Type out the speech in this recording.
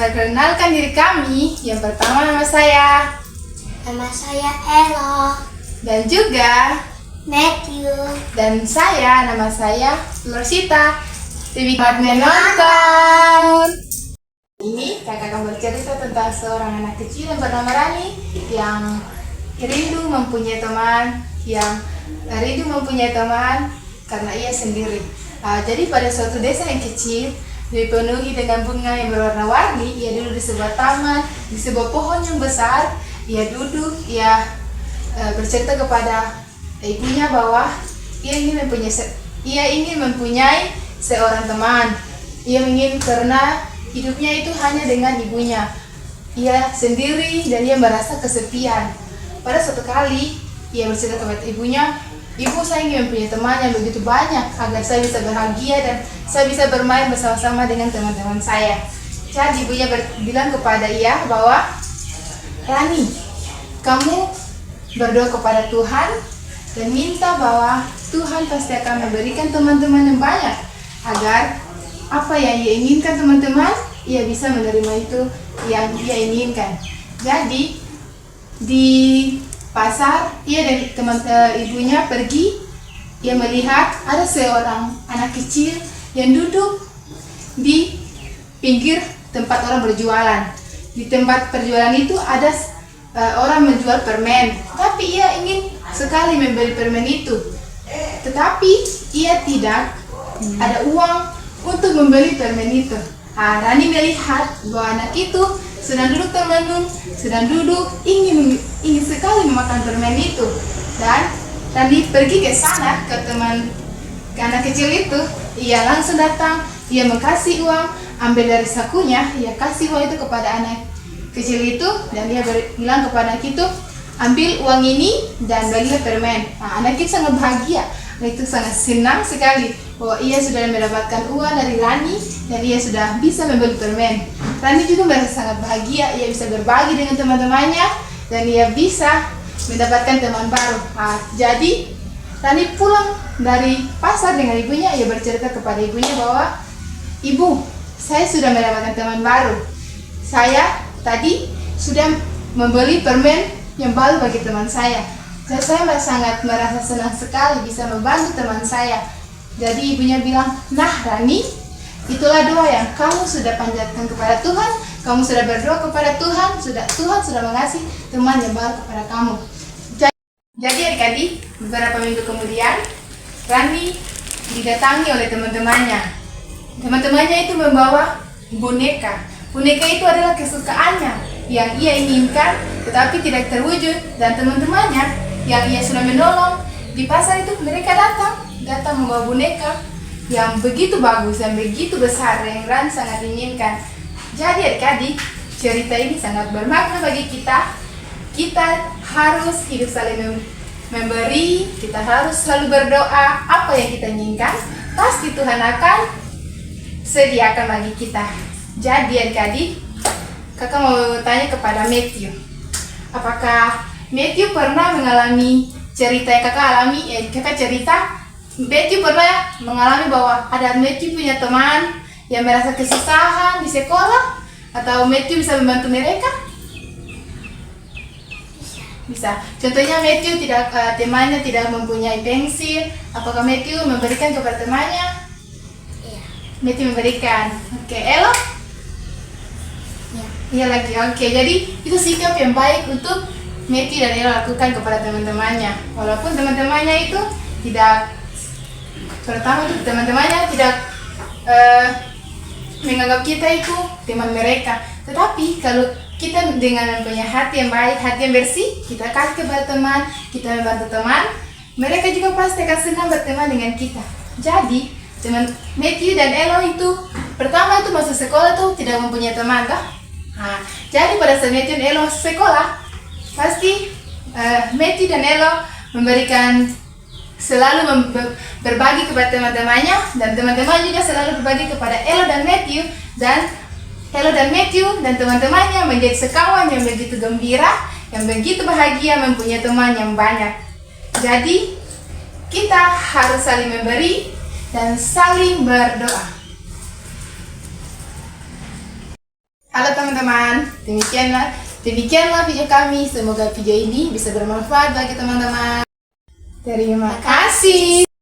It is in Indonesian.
memperkenalkan diri kami. Yang pertama nama saya. Nama saya Elo. Dan juga Matthew. Dan nama saya Lorsita. Selamat menonton. Ini kakak akan bercerita tentang seorang anak kecil yang bernama Rani yang rindu mempunyai teman karena ia sendiri. Jadi pada suatu desa yang kecil dipenuhi dengan bunga yang berwarna-warni, ia duduk di sebuah taman, di sebuah pohon yang besar. Ia duduk, bercerita kepada ibunya bahwa ia ingin mempunyai seorang teman. Ia ingin karena hidupnya itu hanya dengan ibunya. Ia sendiri dan ia merasa kesepian. Pada suatu kali ia bercerita kepada ibunya, "Ibu, saya ingin mempunyai teman yang begitu banyak agar saya bisa bahagia dan saya bisa bermain bersama-sama dengan teman-teman saya." Jadi ibunya bilang kepada ia bahwa, "Rani, kamu berdoa kepada Tuhan dan minta bahwa Tuhan pasti akan memberikan teman-teman yang banyak agar apa yang ia inginkan teman-teman, ia bisa menerima itu yang ia inginkan." Jadi di pasar, ia dan ibunya pergi. Ia melihat ada seorang anak kecil yang duduk di pinggir tempat orang berjualan. Di tempat perjualan itu ada orang menjual permen, tapi ia ingin sekali membeli permen itu, tetapi ia tidak ada uang untuk membeli permen itu. Rani melihat bahwa anak itu sedang duduk ingin sekali memakan permen itu, dan Rani pergi ke sana ke anak kecil itu. Ia langsung datang, ia mengkasih uang, ambil dari sakunya, ia kasih uang itu kepada anak kecil itu, dan dia bilang kepada anak itu, "Ambil uang ini dan belilah permen." Anak itu sangat bahagia, anak itu sangat senang sekali bahwa ia sudah mendapatkan uang dari Rani dan ia sudah bisa membeli permen. Rani juga merasa sangat bahagia, ia bisa berbagi dengan teman-temannya dan ia bisa mendapatkan teman baru. Jadi Rani pulang dari pasar dengan ibunya. Ia bercerita kepada ibunya bahwa, "Ibu, saya sudah mendapatkan teman baru. Saya tadi sudah membeli permen yang baru bagi teman saya. Dan saya sangat merasa senang sekali bisa membantu teman saya." Jadi ibunya bilang, "Nah Rani, itulah doa yang kamu sudah panjatkan kepada Tuhan. Kamu sudah berdoa kepada Tuhan, Tuhan sudah mengasih teman yang baru kepada kamu." Jadi adik-adik, beberapa minggu kemudian Rani didatangi oleh teman-temannya. Teman-temannya itu membawa boneka. Boneka itu adalah kesukaannya yang ia inginkan tetapi tidak terwujud, dan teman-temannya yang ia sudah menolong di pasar itu, mereka datang membawa boneka yang begitu bagus dan begitu besar yang Rani sangat inginkan. Jadi adik-adik, cerita ini sangat bermakna bagi kita. Kita harus hidup saling memberi, kita harus selalu berdoa. Apa yang kita inginkan, pasti Tuhan akan sediakan bagi kita. Jadi adik-adik, kakak mau tanya kepada Matthew, apakah Matthew pernah mengalami cerita yang kakak alami? Kakak cerita, Matthew pernah mengalami bahwa ada Matthew punya teman yang merasa kesusahan di sekolah, atau Matthew bisa membantu mereka? Bisa. Contohnya Matthew temannya tidak mempunyai pensil, apakah Matthew memberikan kepada temannya? Iya. Matthew memberikan. Oke, Elo? Iya lagi. Oke, jadi itu sikap yang baik untuk Matthew dan Elo lakukan kepada teman-temannya. Walaupun teman-temannya itu tidak, pertama itu teman-temannya tidak menganggap kita itu teman mereka. Tetapi kalau kita dengan punya hati yang baik, hati yang bersih, kita kasih kepada teman, kita membantu teman, mereka juga pasti akan senang berteman dengan kita. Jadi teman Matthew dan Elo itu pertama itu masuk sekolah tuh tidak mempunyai teman toh. Jadi pada saat Matthew dan Elo sekolah, pasti Matthew dan Elo selalu berbagi kepada teman-temannya, dan teman-teman juga selalu berbagi kepada Elo dan Matthew, dan Elo dan Matthew dan teman-temannya menjadi sekawan yang begitu gembira, yang begitu bahagia mempunyai teman yang banyak. Jadi kita harus saling memberi dan saling berdoa. Halo teman-teman. Demikianlah video kami. Semoga video ini bisa bermanfaat bagi teman-teman. Terima kasih.